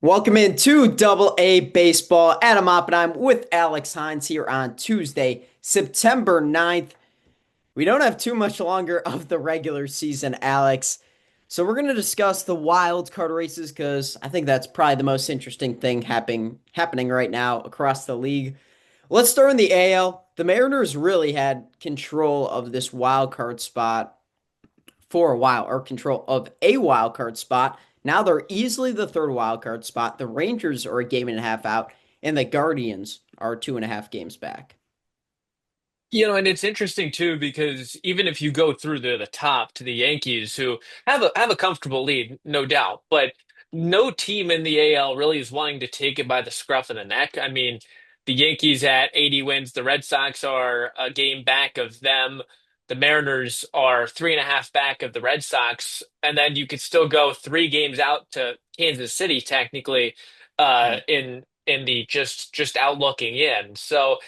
Welcome into Double A Baseball. Adam Oppenheim with Alex Hynes here on Tuesday, September 9th. We don't have too much longer of the regular season, Alex. So we're going to discuss the wild card races because I think that's probably the most interesting thing happening right now across the league. Let's start in the AL. The Mariners really had control of this wild card spot for a while, or control of a wild card spot. Now they're easily the third wild card spot. The Rangers are a game and a half out, and the Guardians are 2.5 games back. And it's interesting too because even if you go through the top to the Yankees, who have a comfortable lead, no doubt, but no team in the AL really is wanting to take it by the scruff of the neck. I mean, the Yankees at 80 wins, the Red Sox are a game back of them, the Mariners are 3.5 back of the Red Sox, and then you could still go 3 games out to Kansas City, technically, Yeah. in the just out looking in. So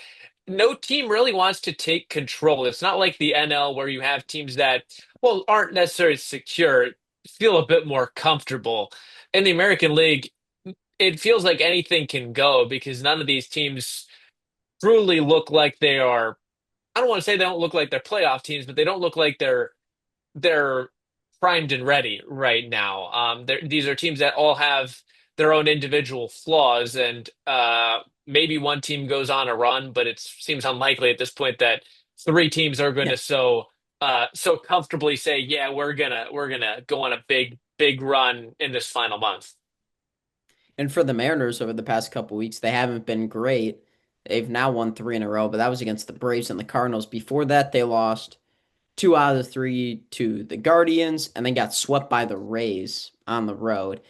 no team really wants to take control. It's not like the NL where you have teams that, well, aren't necessarily secure, feel a bit more comfortable. In the American League, it feels like anything can go because none of these teams truly look like they are. I don't want to say they don't look like they're playoff teams, but they don't look like they're primed and ready right now. These are teams that all have their own individual flaws, and maybe one team goes on a run, but it seems unlikely at this point that 3 teams are going Yeah. to so comfortably say, "Yeah, we're gonna go on a big run in this final month." And for the Mariners over the past couple weeks, they haven't been great. They've now won three in a row, but that was against the Braves and the Cardinals. Before that, they lost two out of the three to the Guardians and then got swept by the Rays on the road.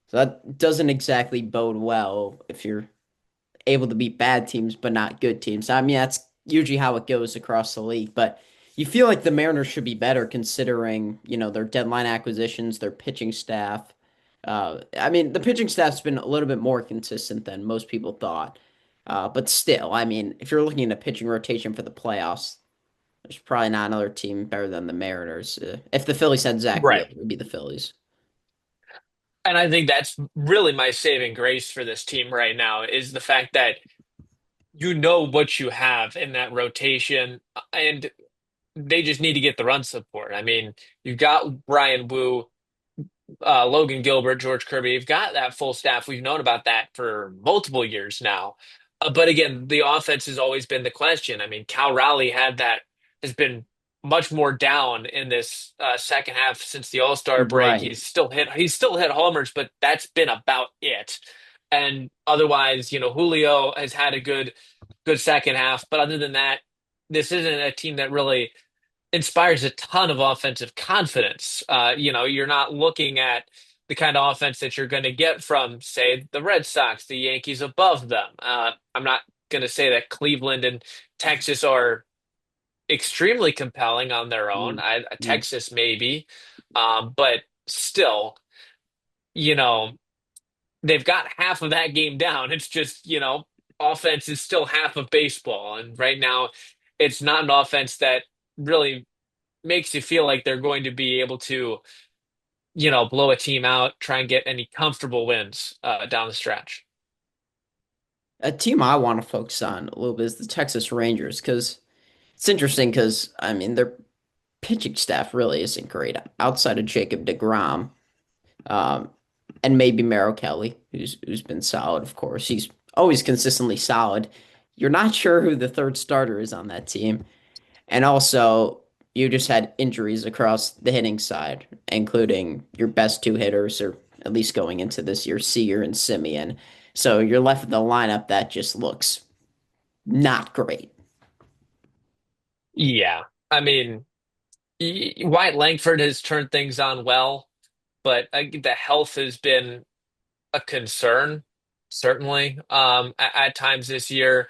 So that doesn't exactly bode well if you're able to beat bad teams but not good teams. I mean, that's usually how it goes across the league, but you feel like the Mariners should be better considering, their deadline acquisitions, their pitching staff. I mean, the pitching staff's been a little bit more consistent than most people thought. But still, I mean, if you're looking at a pitching rotation for the playoffs, there's probably not another team better than the Mariners. If the Phillies had Zach Wheeler, Right. it would be the Phillies. And I think that's really my saving grace for this team right now is the fact that you know what you have in that rotation, and they just need to get the run support. I mean, you've got Brian Wu, Logan Gilbert, George Kirby. You've got that full staff. We've known about that for multiple years now. But again, the offense has always been the question. I mean, Cal Raleigh has been much more down in this second half since the All-Star break. Right. He's still hit homers, but that's been about it. And otherwise, Julio has had a good second half. But other than that, this isn't a team that really inspires a ton of offensive confidence. You're not looking at the kind of offense that you're going to get from, say, the Red Sox, the Yankees above them. I'm not going to say that Cleveland and Texas are extremely compelling on their own. Mm, mm. Texas maybe, but still, you know, they've got half of that game down. It's just, offense is still half of baseball, and right now, it's not an offense that really makes you feel like they're going to be able to, blow a team out, try and get any comfortable wins down the stretch. A team I want to focus on a little bit is the Texas Rangers because it's interesting because, I mean, their pitching staff really isn't great outside of Jacob deGrom, um, and maybe Merrill Kelly, who's been solid, of course. He's always consistently solid. You're not sure who the third starter is on that team. And also, you just had injuries across the hitting side, including your best two hitters, or at least going into this year, Seager and Simeon. So you're left with a lineup that just looks not great. Yeah. I mean, Wyatt Langford has turned things on well, but the health has been a concern, certainly, at times this year.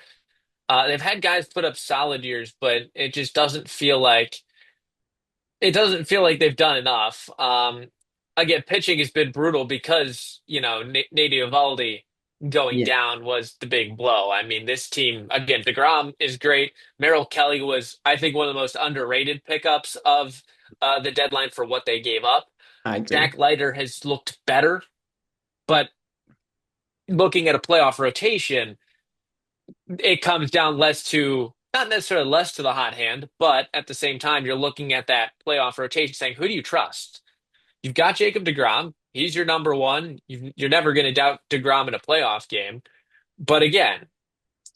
They've had guys put up solid years, but it doesn't feel like they've done enough. Again, pitching has been brutal because, Nate Eovaldi going Yeah, down was the big blow. I mean, this team, again, DeGrom is great. Merrill Kelly was, I think, one of the most underrated pickups of the deadline for what they gave up. I agree. Jack Leiter has looked better, but looking at a playoff rotation, it comes down less to not necessarily less to the hot hand, but at the same time, you're looking at that playoff rotation saying, who do you trust? You've got Jacob DeGrom. He's your number one. You're never going to doubt DeGrom in a playoff game. But again,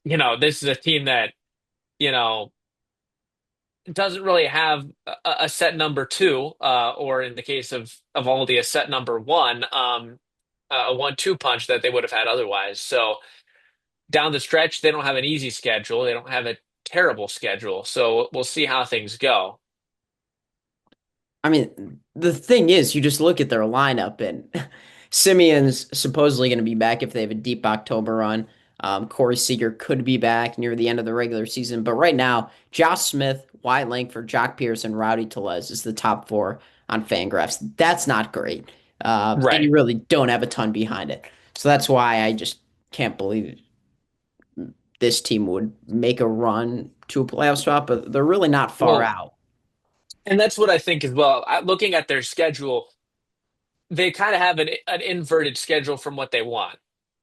this is a team that, you know, doesn't really have a set number two, or in the case of Aldi, a set number one, a 1-2 punch that they would have had otherwise. So down the stretch, they don't have an easy schedule. They don't have a terrible schedule. So we'll see how things go. I mean, the thing is, you just look at their lineup, and Simeon's supposedly going to be back if they have a deep October run. Corey Seager could be back near the end of the regular season, but right now, Josh Smith, Wyatt Langford, Jock Pearson, Rowdy Tellez is the top four on Fangraphs. That's not great, and Right. you really don't have a ton behind it. So that's why I just can't believe this team would make a run to a playoff spot, but they're really not far Well, out. and that's what I think as well. Looking at their schedule, they kind of have an inverted schedule from what they want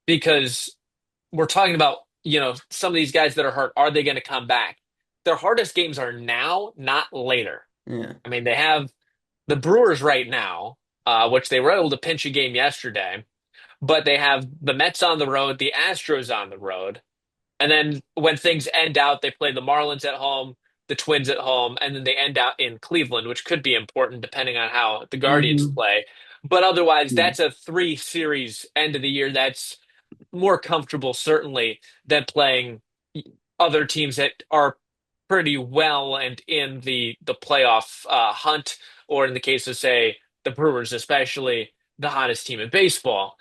because we're talking about, some of these guys that are hurt. Are they going to come back? Their hardest games are now, not later. Yeah. I mean, they have the Brewers right now, which they were able to pinch a game yesterday, but they have the Mets on the road, the Astros on the road. And then when things end out, they play the Marlins at home, the Twins at home, and then they end out in Cleveland, which could be important depending on how the Guardians Hmm. play. But otherwise, Yeah. that's a three series end of the year. That's more comfortable, certainly, than playing other teams that are pretty well and in the playoff hunt, or in the case of, say, the Brewers, especially the hottest team in baseball.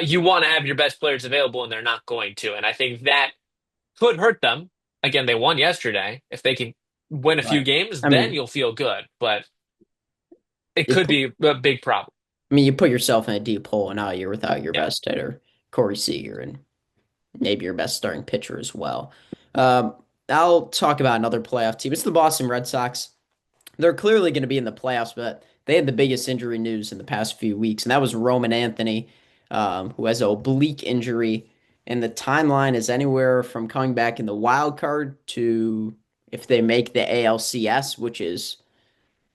You want to have your best players available, and they're not going to. And I think that could hurt them. Again, they won yesterday. If they can win a few Right. games, I then mean, you'll feel good. But it it could put, be a big problem. you put yourself in a deep hole, and now you're without your Yeah. best hitter, Corey Seager, and maybe your best starting pitcher as well. Um, I'll talk about another playoff team. It's the Boston Red Sox. They're clearly going to be in the playoffs, but they had the biggest injury news in the past few weeks, and that was Roman Anthony, who has an oblique injury. And the timeline is anywhere from coming back in the wild card to if they make the ALCS, which is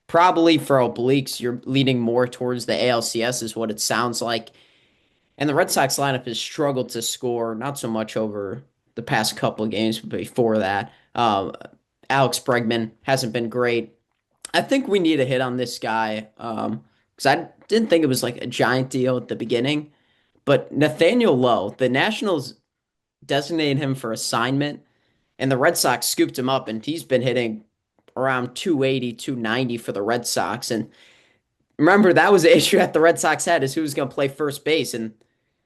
probably for obliques, you're leaning more towards the ALCS, is what it sounds like. And the Red Sox lineup has struggled to score, not so much over the past couple of games, but before that. Alex Bregman hasn't been great. I think we need a hit on this guy because I didn't think it was like a giant deal at the beginning. But Nathaniel Lowe, the Nationals designated him for assignment, and the Red Sox scooped him up, and he's been hitting around 280, 290 for the Red Sox. And remember, that was the issue that the Red Sox had is who was going to play first base. And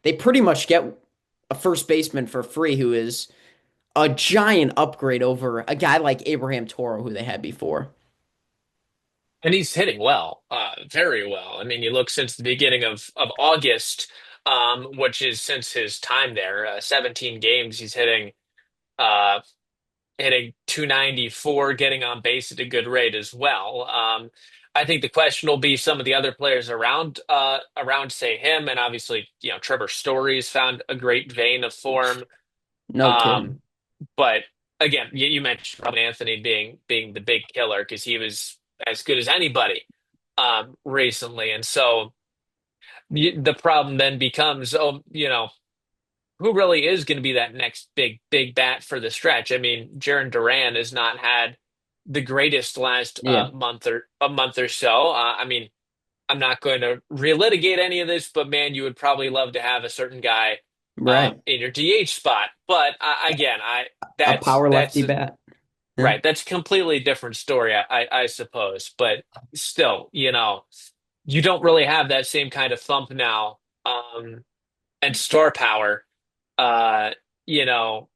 they pretty much get a first baseman for free who is a giant upgrade over a guy like Abraham Toro, who they had before. And he's hitting well, very well. I mean, you look since the beginning of August, which is since his time there, 17 games, he's uh, hitting 294, getting on base at a good rate as well. I think the question will be some of the other players around, say him, and obviously, Trevor Story's found a great vein of form. No Um, kidding. but again, you mentioned Robin Anthony being the big killer because he was as good as anybody recently, and so the problem then becomes, who really is going to be that next big bat for the stretch? I mean, Jaron Duran has not had the greatest last Yeah, month or so. I mean, I'm not going to relitigate any of this, but man, you would probably love to have a certain guy right. in your DH spot. But again, A that's power lefty that's bat. Yeah. right. That's a completely different story, I suppose. But still, you don't really have that same kind of thump now, and star power, uh, you know,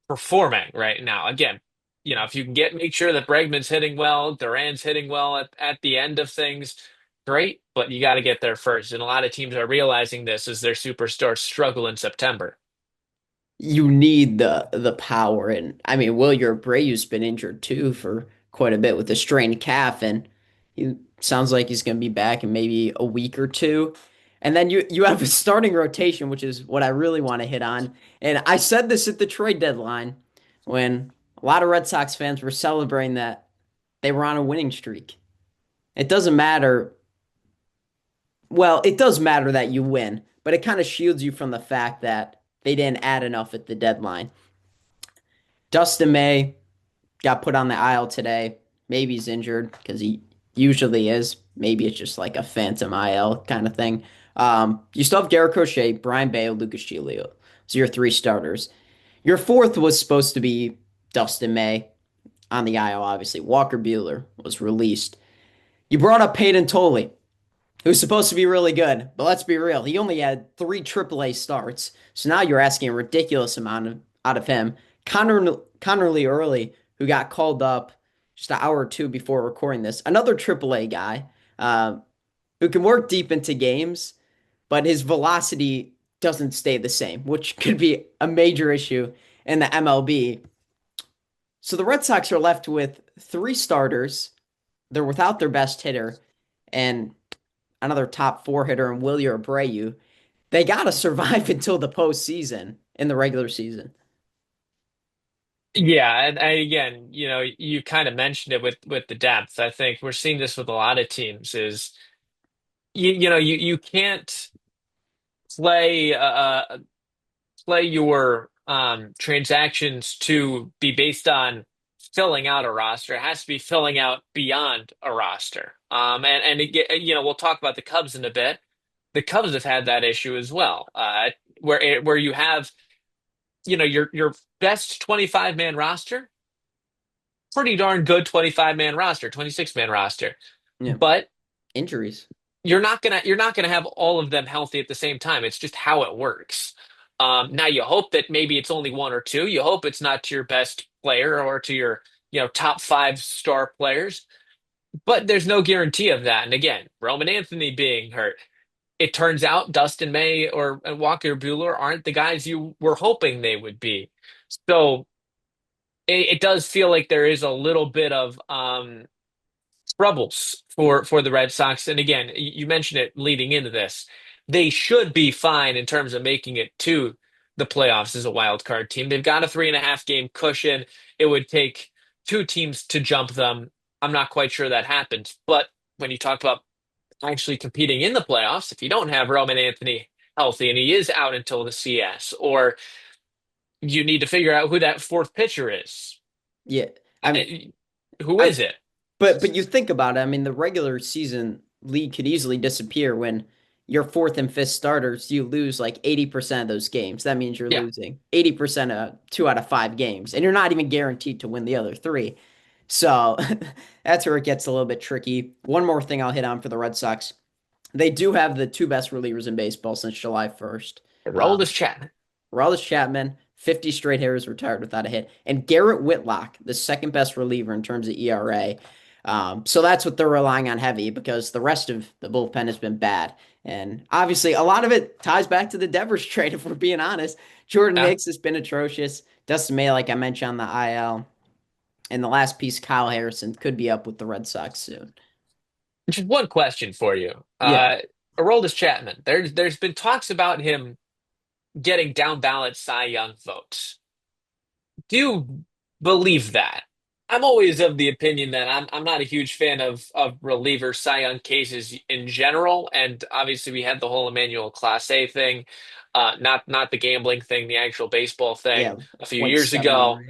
performing right now. Again, if you can make sure that Bregman's hitting well, Duran's hitting well at the end of things, great. But you got to get there first. And a lot of teams are realizing this as their superstars struggle in September. You need the power, and I mean, Will Abreu's been injured too for quite a bit with a strained calf, and he sounds like he's going to be back in maybe a week or two. And then you have a starting rotation, which is what I really want to hit on. And I said this at the trade deadline when a lot of Red Sox fans were celebrating that they were on a winning streak. It doesn't matter. Well, it does matter that you win, but it kind of shields you from the fact that they didn't add enough at the deadline. Dustin May got put on the aisle today. Maybe he's injured because he usually is. Maybe it's just like a phantom IL kind of thing. You still have Garrett Crochet, Brian Bale, Lucas Giolito. So your three starters. Your fourth was supposed to be Dustin May on the IL, obviously. Walker Buehler was released. You brought up Peyton Tolley, who's supposed to be really good, but let's be real. He only had three AAA starts. So now you're asking a ridiculous amount out of him. Connerly Early, who got called up just an hour or two before recording this, another AAA guy uh, who can work deep into games, but his velocity doesn't stay the same, which could be a major issue in the MLB. So the Red Sox are left with three starters. They're without their best hitter and another top four hitter in Wilyer Abreu. They got to survive until the postseason in the regular season. Yeah, and again, you kind of mentioned it with the depth. I think we're seeing this with a lot of teams is you can't play play your transactions to be based on filling out a roster. It has to be filling out beyond a roster. And it, we'll talk about the Cubs in a bit. The Cubs have had that issue as well, where you have your best 25 man roster, pretty darn good 25 man roster, 26 man roster, Yeah, but injuries. you're not gonna have all of them healthy at the same time. It's just how it works. Now you hope that maybe it's only one or two. You hope it's not to your best player or to your top five star players, but there's no guarantee of that. And again, Roman Anthony being hurt, it turns out Dustin May or Walker Buehler aren't the guys you were hoping they would be. So it does feel like there is a little bit of troubles for the Red Sox. And again, you mentioned it leading into this. They should be fine in terms of making it to the playoffs as a wild card team. They've got a 3.5 game cushion. It would take two teams to jump them. I'm not quite sure that happens. But when you talk about actually competing in the playoffs, if you don't have Roman Anthony healthy and he is out until the CS, or you need to figure out who that fourth pitcher is. Yeah, I mean, Who I is it? but you think about it. I mean, the regular season league could easily disappear when your fourth and fifth starters, you lose like 80% of those games. That means you're Yeah. losing 80% of 2 out of 5 games, and you're not even guaranteed to win the other three. So that's where it gets a little bit tricky. One more thing I'll hit on for the Red Sox. They do have the two best relievers in baseball since July 1st. Roll this chat. Aroldis Chapman, 50 straight hitters retired without a hit, and Garrett Whitlock, the second best reliever in terms of ERA. So that's what they're relying on heavy because the rest of the bullpen has been bad. And obviously, a lot of it ties back to the Devers trade, if we're being honest. Jordan Yeah. Hicks has been atrocious. Dustin May, like I mentioned on the IL. And the last piece, Kyle Harrison, could be up with the Red Sox soon. Just one question for you. Yeah, Aroldis Chapman. There's been talks about him getting down ballot Cy Young votes. Do you believe that? I'm always of the opinion that I'm not a huge fan of reliever Cy Young cases in general, and obviously we had the whole Emmanuel Clase thing, not the gambling thing, the actual baseball thing yeah, a few point years 0.7 ago.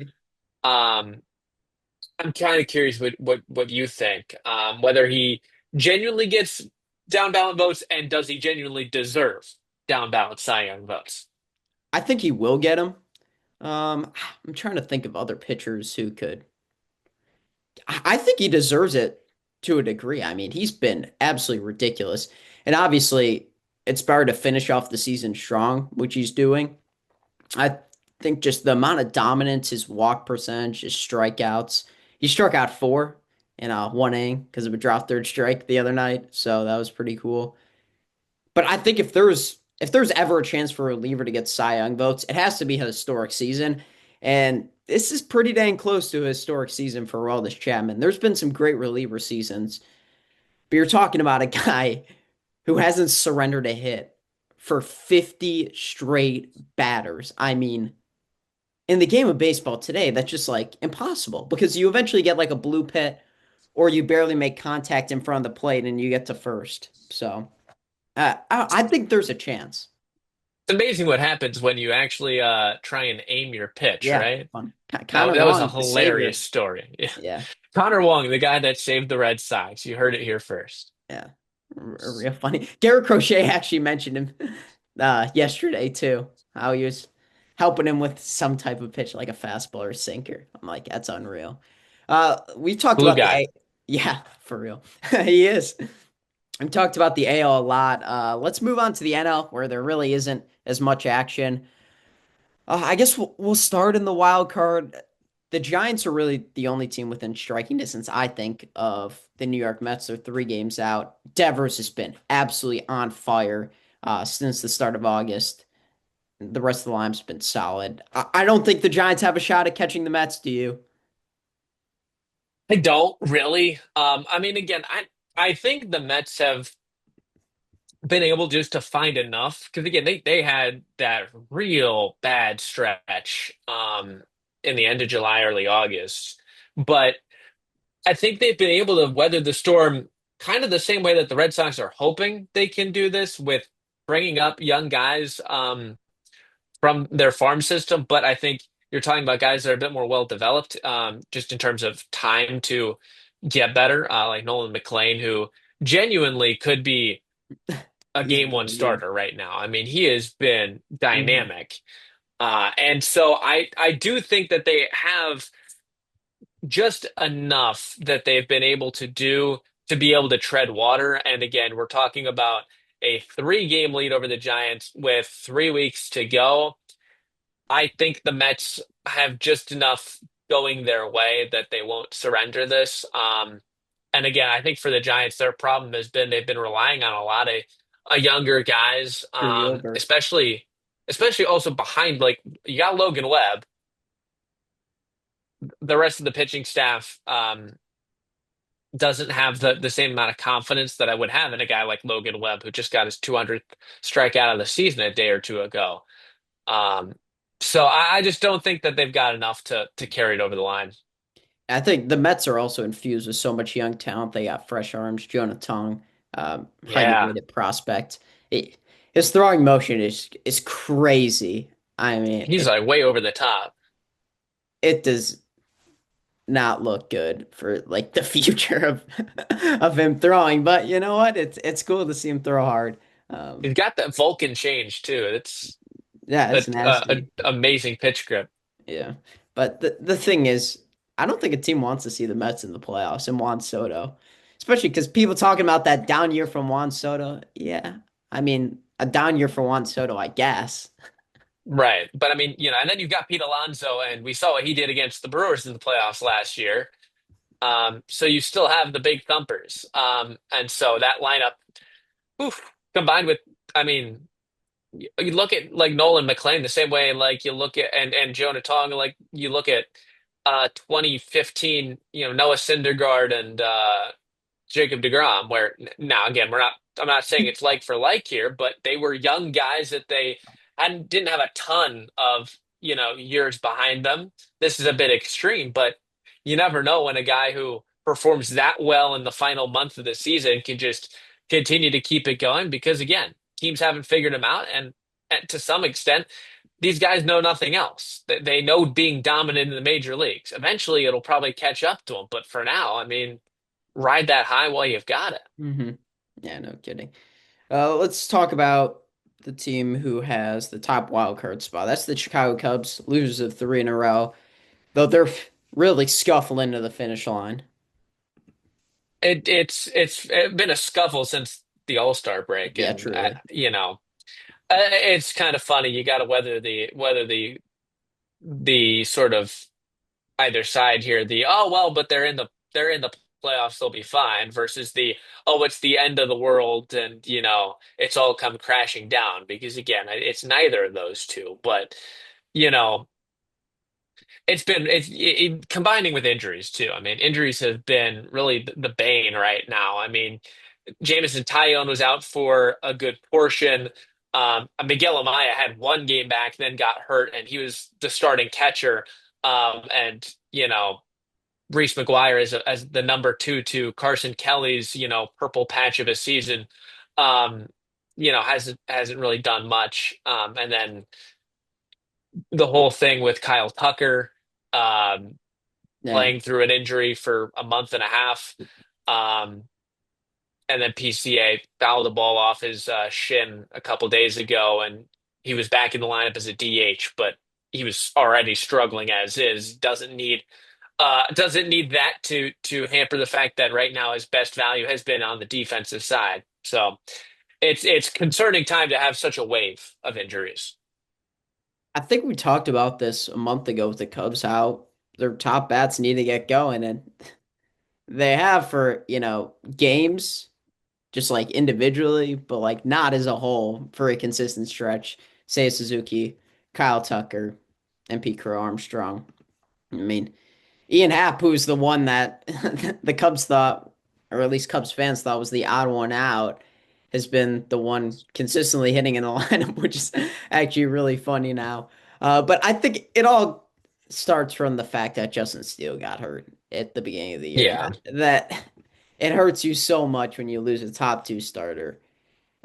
ERA. Um, I'm kind of curious what you think. Whether he genuinely gets down ballot votes and does he genuinely deserve down ballot Cy Young votes? I think he will get him. I'm trying to think of other pitchers who could. I think he deserves it to a degree. I mean, he's been absolutely ridiculous. And obviously, it's better to finish off the season strong, which he's doing. I think just the amount of dominance, his walk percentage, his strikeouts. He struck out four in one inning because of a drop third strike the other night. So that was pretty cool. But I think if there's ever a chance for a reliever to get Cy Young votes, it has to be a historic season. And this is pretty dang close to a historic season for Aroldis Chapman. There's been some great reliever seasons, but you're talking about a guy who hasn't surrendered a hit for 50 straight batters. I mean, in the game of baseball today, that's just like impossible because you eventually get like a blue pit or you barely make contact in front of the plate and you get to first. So I think there's a chance. It's amazing what happens when you actually try and aim your pitch, Yeah, right? fun. That, Connor that was a Wong, the savior. hilarious story. Yeah. Yeah, Connor Wong, the guy that saved the Red Sox. You heard it here first. yeah, real funny. Garrett Crochet actually mentioned him yesterday too. How he was helping him with some type of pitch, like a fastball or sinker. I'm like, that's unreal. We talked Blue about the guy. A. Yeah, for real. He is. We talked about the AL a lot. Let's move on to the NL, where there really isn't as much action. I guess we'll start in the wild card. The Giants are really the only team within striking distance, I think, of the New York Mets. They're 3 games out. Devers has been absolutely on fire since the start of August. The rest of the line's been solid. I don't think the Giants have a shot at catching the Mets, do you? I don't really. I mean, again, I think the Mets have been able just to find enough because again, they had that real bad stretch in the end of July, early August, but I think they've been able to weather the storm kind of the same way that the Red Sox are hoping they can do this with bringing up young guys from their farm system. But I think you're talking about guys that are a bit more well developed, just in terms of time to get better, like Nolan McLean, who genuinely could be a He's game been one really good. starter right now. I mean, he has been Hmm. dynamic. And so I do think that they have just enough that they've been able to do to be able to tread water. And again, we're talking about a 3 game lead over the Giants with 3 weeks to go. I think the Mets have just enough going their way that they won't surrender this. And again, I think for the Giants, their problem has been they've been relying on a lot of younger guys, Drew Gilbert. especially also behind like you got Logan Webb. The rest of the pitching staff doesn't have the same amount of confidence that I would have in a guy like Logan Webb, who just got his 200th strikeout of the season a day or two ago. Um, so I just don't think that they've got enough to carry it over the line. I think the Mets are also infused with so much young talent. They got fresh arms, Jonah Tong, highly Yeah, rated prospect. His throwing motion is crazy. I mean, he's like way over the top. it does not look good for like the future of of him throwing. But you know what? It's cool to see him throw hard. Um, He's got that Vulcan change too. It's yeah, a, it's nasty. amazing pitch grip. Yeah. But the thing is, I don't think a team wants to see the Mets in the playoffs and Juan Soto. Especially because people talking about that down year from Juan Soto. Yeah. I mean, a down year for Juan Soto, I guess. Right. But I mean, and then you've got Pete Alonso, and we saw what he did against the Brewers in the playoffs last year. So you still have the big thumpers. And so that lineup, oof, combined with, I mean, you look at like Nolan McLean the same way, like you look at and Jonah Tong, like you look at 2015, Noah Syndergaard and Jacob DeGrom, where now again I'm not saying it's like for like here, but they were young guys that they hadn't didn't have a ton of years behind them. This is a bit extreme, but you never know when a guy who performs that well in the final month of the season can just continue to keep it going because again, teams haven't figured him out, and to some extent, these guys know nothing else. They know being dominant in the major leagues. Eventually, it'll probably catch up to them, but for now, I mean ride that high while you've got it. Hmm. Yeah, no kidding. Let's talk about the team who has the top wild card spot. That's the Chicago Cubs, losers of 3 in a row. Though they're really scuffling to the finish line. It's been a scuffle since the All-Star break, Yeah, and truly. it's kind of funny. You got to weather the sort of either side here. The oh well, but they're in the playoffs, they'll be fine. Versus the oh, it's the end of the world, and it's all come crashing down. Because again, it's neither of those two. But you know, combining with injuries too. I mean, injuries have been really the bane right now. I mean, Jamison Tyone was out for a good portion. Miguel Amaya had one game back, then got hurt, and he was the starting catcher. And Reese McGuire as the number two to Carson Kelly's purple patch of a season. Um, hasn't really done much. And then the whole thing with Kyle Tucker um, Yeah, playing through an injury for a month and a half. Um, and then PCA fouled the ball off his shin a couple days ago, and he was back in the lineup as a DH, but he was already struggling as is. Doesn't need that to hamper the fact that right now his best value has been on the defensive side. So it's concerning time to have such a wave of injuries. I think we talked about this a month ago with the Cubs, how their top bats need to get going, and they have for, games, just like individually, but like not as a whole for a consistent stretch. Say Suzuki, Kyle Tucker, and Pete Crow Armstrong. I mean, Ian Happ, who's the one that the Cubs thought, or at least Cubs fans thought was the odd one out, has been the one consistently hitting in the lineup, which is actually really funny now. But I think it all starts from the fact that Justin Steele got hurt at the beginning of the year. Yeah. That it hurts you so much when you lose a top two starter.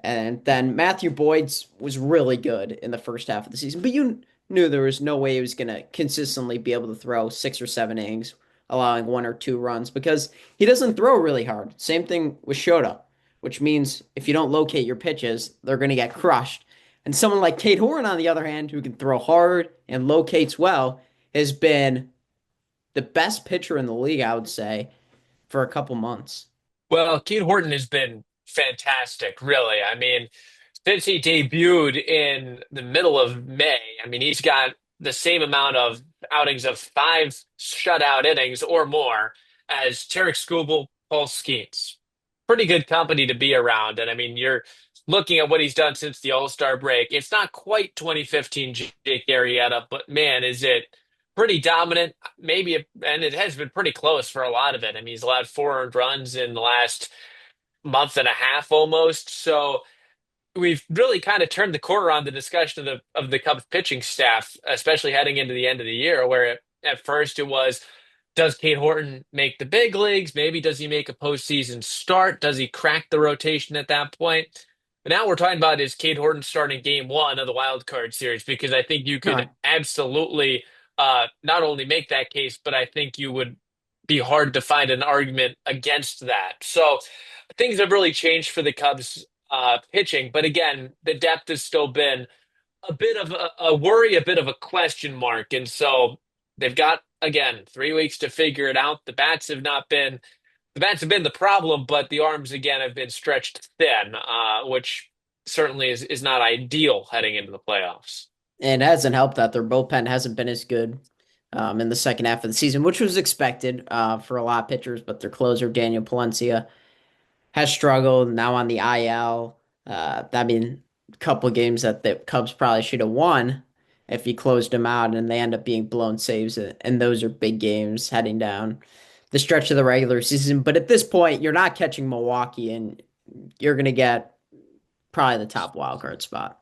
And then Matthew Boyd's was really good in the first half of the season, but you knew there was no way he was going to consistently be able to throw 6 or 7 innings, allowing 1 or 2 runs because he doesn't throw really hard. Same thing with Shota, which means if you don't locate your pitches, they're going to get crushed. And someone like Kate Horn, on the other hand, who can throw hard and locates well, has been the best pitcher in the league, I would say, for a couple months. Well, Keith Horton has been fantastic, really. I mean, since he debuted in the middle of May, I mean, he's got the same amount of outings of five shutout innings or more as Tarek Skubal, Paul Skeens. Pretty good company to be around. And I mean, you're looking at what he's done since the All-Star break. It's not quite 2015 Jake Arrieta, but man, is it pretty dominant. And it has been pretty close for a lot of it. I mean, he's allowed 4 earned runs in the last month and a half almost. So we've really kind of turned the corner on the discussion of the Cubs pitching staff, especially heading into the end of the year, where at first it was, does Kate Horton make the big leagues? Maybe does he make a postseason start? Does he crack the rotation at that point? But now we're talking about is Kate Horton starting game one of the wild card series, because I think you All could right. absolutely not only make that case, but I think you would be hard to find an argument against that. So things have really changed for the Cubs pitching. But again, the depth has still been a bit of a worry, a bit of a question mark. And so they've got, again, 3 weeks to figure it out. The bats have been the problem, but the arms again have been stretched thin, which certainly is not ideal heading into the playoffs. And it hasn't helped that their bullpen hasn't been as good in the second half of the season, which was expected for a lot of pitchers. But their closer, Daniel Palencia, has struggled now on the IL. I mean, a couple of games that the Cubs probably should have won if he closed them out, and they end up being blown saves. And those are big games heading down the stretch of the regular season. But at this point, you're not catching Milwaukee, and you're going to get probably the top wild card spot.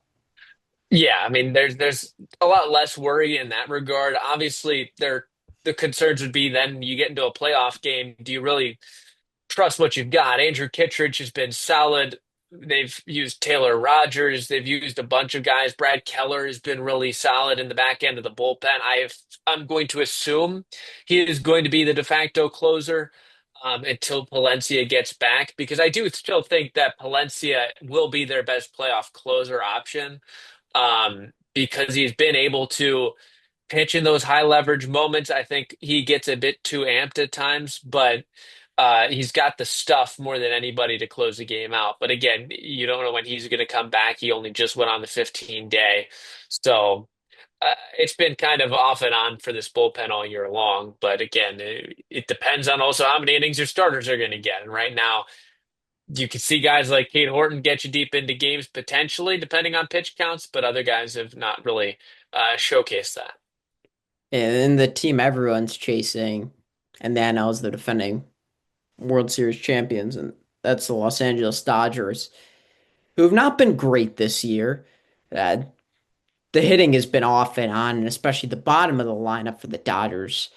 Yeah, I mean, there's a lot less worry in that regard. Obviously, the concerns would be then you get into a playoff game. Do you really trust what you've got? Andrew Kittredge has been solid. They've used Taylor Rogers. They've used a bunch of guys. Brad Keller has been really solid in the back end of the bullpen. I'm going to assume he is going to be the de facto closer until Palencia gets back, because I do still think that Palencia will be their best playoff closer option, because he's been able to pitch in those high leverage moments. I think he gets a bit too amped at times, but he's got the stuff more than anybody to close the game out. But again, you don't know when he's going to come back. He only just went on the 15-day. So it's been kind of off and on for this bullpen all year long. But again, it depends on also how many innings your starters are going to get. And right now, you can see guys like Kate Horton get you deep into games potentially, depending on pitch counts, but other guys have not really showcased that. And the team everyone's chasing, and the NL is the defending World Series champions, and That's the Los Angeles Dodgers, who have not been great this year. Uh, the hitting has been off and on, and especially the bottom of the lineup for the Dodgers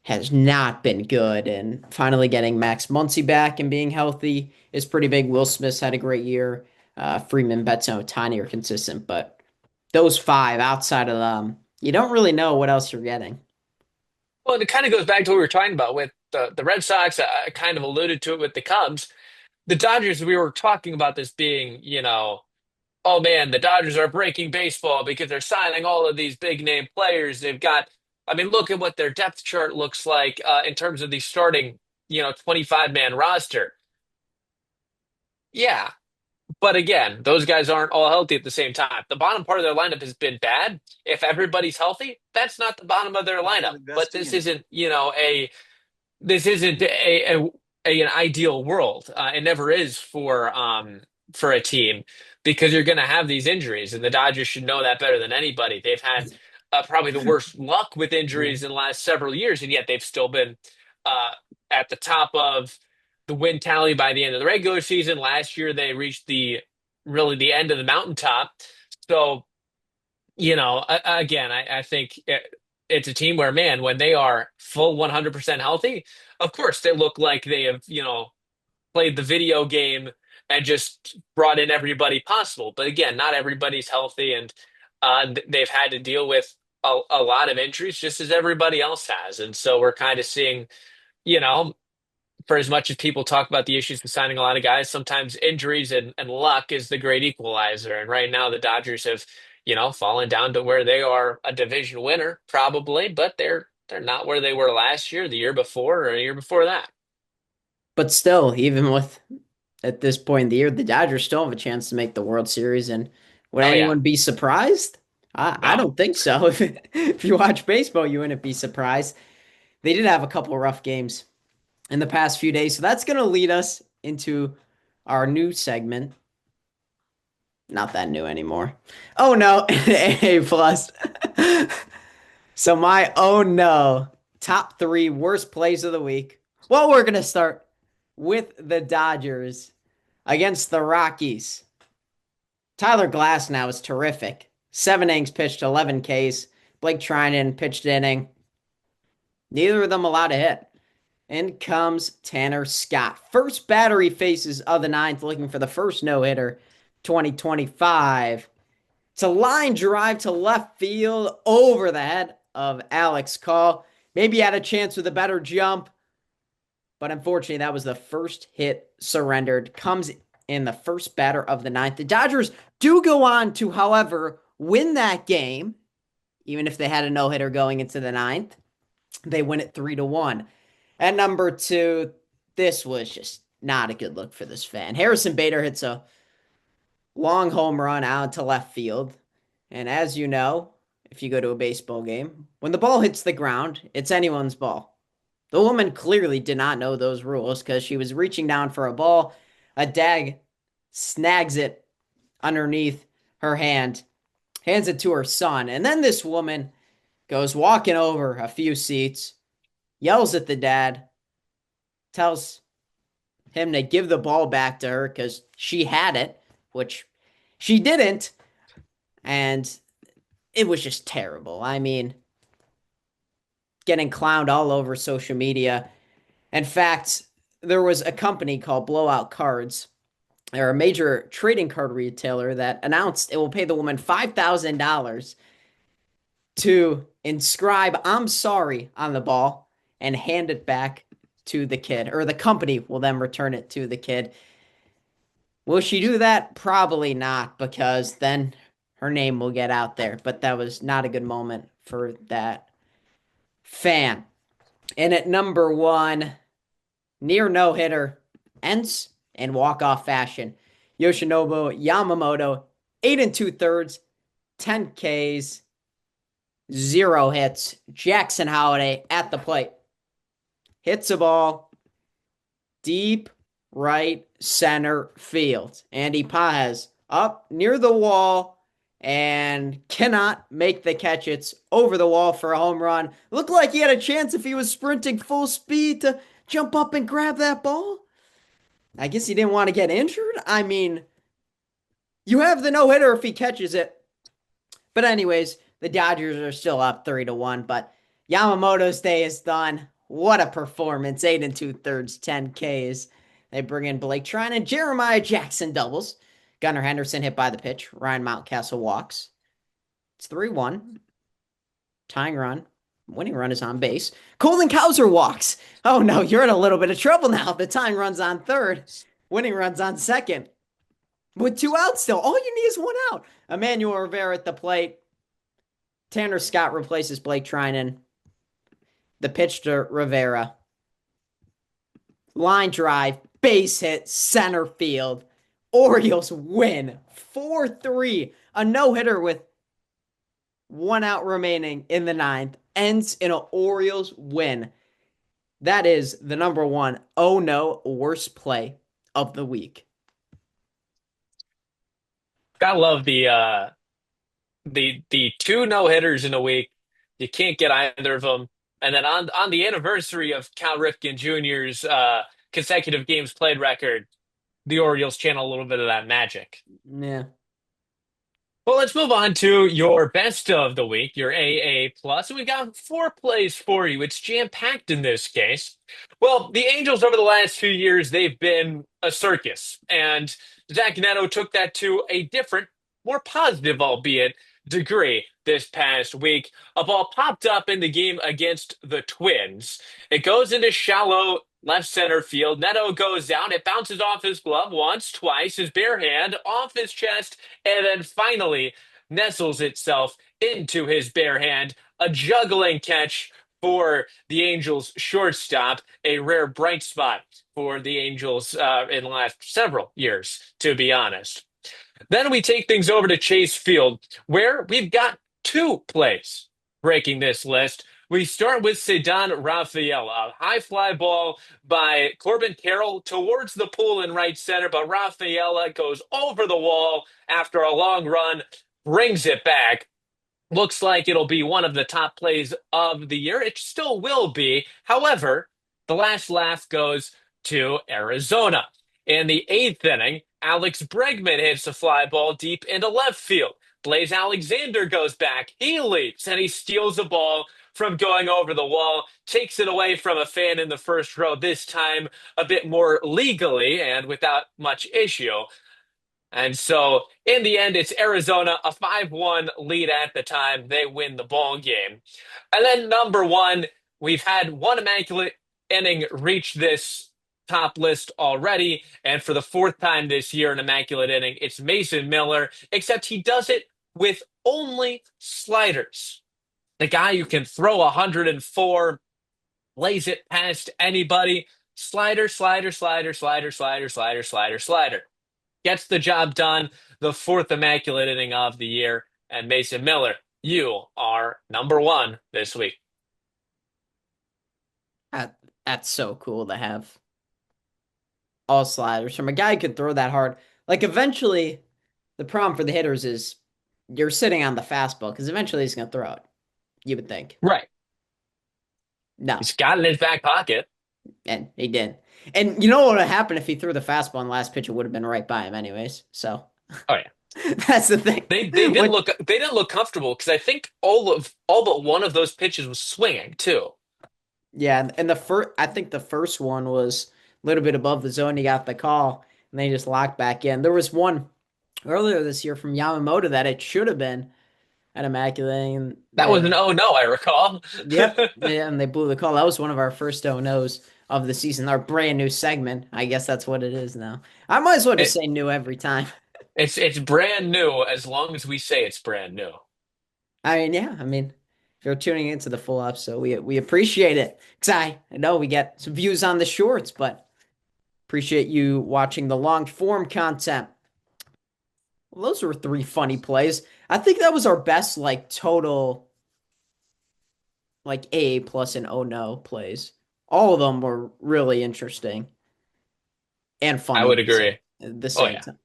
has not been good. And finally getting Max Muncy back and being healthy is pretty big. Will Smith's had a great year. Freeman, Betts, and Ohtani are consistent, but those five outside of them, you don't really know what else you're getting. Well, and it kind of goes back to what we were talking about with the Red Sox. I kind of alluded to it with the Cubs. The Dodgers, we were talking about this being, oh man, the Dodgers are breaking baseball because they're signing all of these big name players. I mean, look at what their depth chart looks like in terms of the starting, 25-man roster. Yeah. But again, those guys aren't all healthy at the same time. The bottom part of their lineup has been bad. If everybody's healthy, that's not the bottom of their lineup. But this isn't, an ideal world. It never is for a team because you're going to have these injuries, and the Dodgers should know that better than anybody. They've had probably the worst luck with Yeah. injuries in the last several years, and yet they've still been uh, at the top of the win tally by the end of the regular season. Last year, they reached the end of the mountaintop. So again, I think it's a team where, man, when they are full 100% healthy, of course, they look like they have, played the video game and just brought in everybody possible. But again, not everybody's healthy, and they've had to deal with a lot of injuries, just as everybody else has. And so we're kind of seeing, you know, for as much as people talk about the issues with signing a lot of guys, sometimes injuries and luck is the great equalizer. And right now, the Dodgers have, fallen down to where they are a division winner, probably, but they're not where they were last year, the year before, or a year before that. But still, even with at this point in the year, the Dodgers still have a chance to make the World Series. And would Oh yeah, anyone be surprised? I no, don't think so. If you watch baseball, you wouldn't be surprised. They did have a couple rough games in the past few days. So that's going to lead us into our new segment. Not that new anymore. Oh no, A plus. So my oh no, top three worst plays of the week. Well, we're gonna start with the Dodgers against the Rockies. Tyler Glasnow is terrific. 7 innings pitched, 11 Ks. Blake Trinan pitched inning. Neither of them allowed a hit. In comes Tanner Scott. First batter he faces of the ninth, looking for the first no hitter 2025. It's a line drive to left field over the head of Alex Call. Maybe he had a chance with a better jump, but unfortunately, that was the first hit surrendered. Comes in the first batter of the ninth. The Dodgers do go on to, however, win that game, even if they had a no hitter going into the ninth. They win it 3-1. At number two, this was just not a good look for this fan. Harrison Bader hits a long home run out to left field. And as you know, if you go to a baseball game, when the ball hits the ground, it's anyone's ball. The woman clearly did not know those rules because she was reaching down for a ball. A dag snags it underneath her hand, hands it to her son. And then this woman goes walking over a few seats, yells at the dad, tells him to give the ball back to her because she had it, which she didn't. And it was just terrible. I mean, getting clowned all over social media. In fact, there was a company called Blowout Cards, or a major trading card retailer, that announced it will pay the woman $5,000 to inscribe "I'm sorry" on the ball and hand it back to the kid, or the company will then return it to the kid. Will she do that? Probably not, because then her name will get out there. But that was not a good moment for that fan. And at number one, near no hitter, ends in walk off fashion. Yoshinobu Yamamoto, 8 2/3, 10 Ks, 0 hits. Jackson Holiday at the plate hits a ball deep right center field. Andy Paez up near the wall and cannot make the catch. It's over the wall for a home run. Looked like he had a chance if he was sprinting full speed to jump up and grab that ball. I guess he didn't want to get injured. I mean, you have the no hitter if he catches it. But anyways, the Dodgers are still up 3-1. But Yamamoto's day is done. What a performance! 8 2/3, 10 Ks. They bring in Blake Trine and Jeremiah Jackson doubles. Gunnar Henderson hit by the pitch. Ryan Mountcastle walks. It's 3-1. Tying run. Winning run is on base. Colton Cowser walks. Oh no, you're in a little bit of trouble now. The tying run's on third. Winning run's on second. With 2 outs still. All you need is 1 out. Emmanuel Rivera at the plate. Tanner Scott replaces Blake Trinan. The pitch to Rivera. Line drive. Base hit. Center field. Orioles win 4-3. A no-hitter with 1 out remaining in the ninth. Ends in an Orioles win. That is the number one oh no worst play of the week. Gotta love the two no hitters in a week. You can't get either of them. And then on the anniversary of Cal Ripken Jr.'s consecutive games played record, the Orioles channel a little bit of that magic. Yeah. Well, let's move on to your best of the week, your AA plus. And we've got four plays for you. It's jam-packed in this case. Well, the Angels over the last few years, they've been a circus. And Zach Neto took that to a different, more positive, albeit, degree this past week. A ball popped up in the game against the Twins. It goes into shallow left center field. Neto goes down. It bounces off his glove once, twice, his bare hand, off his chest, and then finally nestles itself into his bare hand. A juggling catch for the Angels shortstop, a rare bright spot for the Angels in the last several years, to be honest. Then we take things over to Chase Field, where we've got two plays breaking this list. We start with Ceddanne Rafaela, a high fly ball by Corbin Carroll towards the pool in right center, but Rafaela goes over the wall after a long run, brings it back. Looks like it'll be one of the top plays of the year. It still will be. However, the last laugh goes to Arizona. In the eighth inning, Alex Bregman hits a fly ball deep into left field. Blaze Alexander goes back. He leaps and he steals the ball from going over the wall, takes it away from a fan in the first row, this time a bit more legally and without much issue. And so in the end, it's Arizona, a 5-1 lead at the time. They win the ball game. And then number one, we've had one immaculate inning reach this top list already. And for the fourth time this year, an immaculate inning, it's Mason Miller, except he does it with only sliders. The guy who can throw 104, lays it past anybody. Slider, slider, slider, slider, slider, slider, slider, slider. Gets the job done. The fourth immaculate inning of the year. And Mason Miller, you are number one this week. That's so cool to have all sliders from a guy who could throw that hard. Like eventually, the problem for the hitters is you're sitting on the fastball because eventually he's going to throw it. You would think. Right. No, He's got it in his back pocket. and he did. And you know what would have happened if he threw the fastball on the last pitch? It would have been right by him, anyways. So Oh yeah. that's the thing. When, They didn't look comfortable because I think all but one of those pitches was swinging too. yeah, and the first, I think the first one was a little bit above the zone. He got the call, and they just locked back in. There was one earlier this year from Yamamoto that it should have been an immaculate. And That was an oh no, I recall. yep, yeah, and they blew the call. That was one of our first O-Nos of the season, our brand new segment. I guess that's what it is now. I might as well just It, say new every time. it's brand new as long as we say it's brand new. I mean, yeah, I mean, if you're tuning into the full episode, we appreciate it. Because I know we get some views on the shorts, but appreciate you watching the long form content. Well, those were three funny plays. I think that was our best like total like A plus and oh no plays. All of them were really interesting and I funny would agree. at the Oh same yeah. time.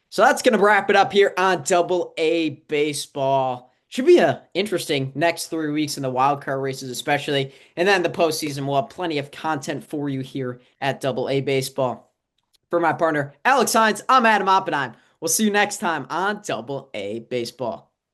So that's gonna wrap it up here on Double A Baseball. Should be a interesting next 3 weeks in the wild card races, especially, and then the postseason. We'll have plenty of content for you here at Double A Baseball. For my partner Alex Hynes, I'm Adam Oppenheim. We'll see you next time on Double A Baseball.